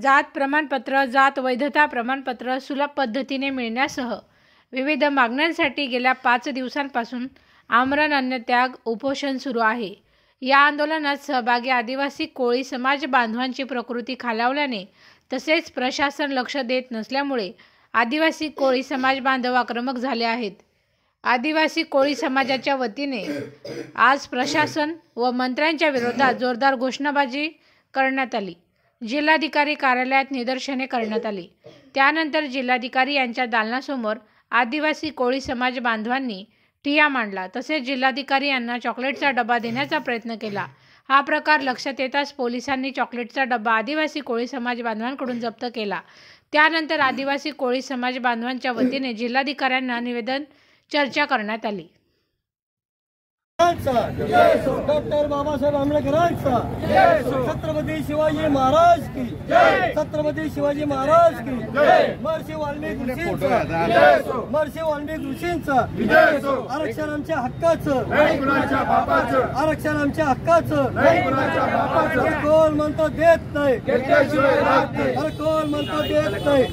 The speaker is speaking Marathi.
जात प्रमाणपत्र, जात वैधता प्रमाणपत्र सुलभ पद्धतीने मिळण्यासह विविध मागण्यांसाठी गेल्या 5 दिवसांपासून आमरण अन्नत्याग उपोषण सुरू आहे। या आंदोलनात सहभागी आदिवासी कोळी समाज बांधवांची प्रकृती खालावल्याने तसेच प्रशासन लक्ष देत नसल्यामुळे आदिवासी कोळी समाज बांधव आक्रमक झाले आहेत। आदिवासी कोळी समाजाच्या वतीने आज प्रशासन व मंत्र्यांच्या विरोधात जोरदार घोषणाबाजी करण्यात आली। जिल्हाधिकारी कार्यालयात निदर्शने करण्यात आली। त्यानंतर जिल्हाधिकारी यांच्या दालनासमोर आदिवासी कोळी समाज बांधवांनी ठिय्या मांडला। तसेच जिल्हाधिकारी यांना चॉकलेटचा डबा देण्याचा प्रयत्न केला। हा प्रकार लक्षात येताच पोलिसांनी चॉकलेटचा डबा आदिवासी कोळी समाज बांधवांकडून जप्त केला। त्यानंतर आदिवासी कोळी समाज बांधवांच्या वतीने जिल्हाधिकाऱ्यांना निवेदन चर्चा करण्यात आली। डॉक्टर बाबासाहेब आंबेडकरांचा छत्रपती शिवाजी महाराज की छत्रपती शिवाजी महाराज की महर्षी वाल्मिकी ऋषींचा महर्षी वाल्मिकी ऋषींचा आरक्षण आमच्या हक्काचं आरक्षण आमच्या हक्काचं कोण म्हणतो देत नाही कोण म्हणतो देत नाही।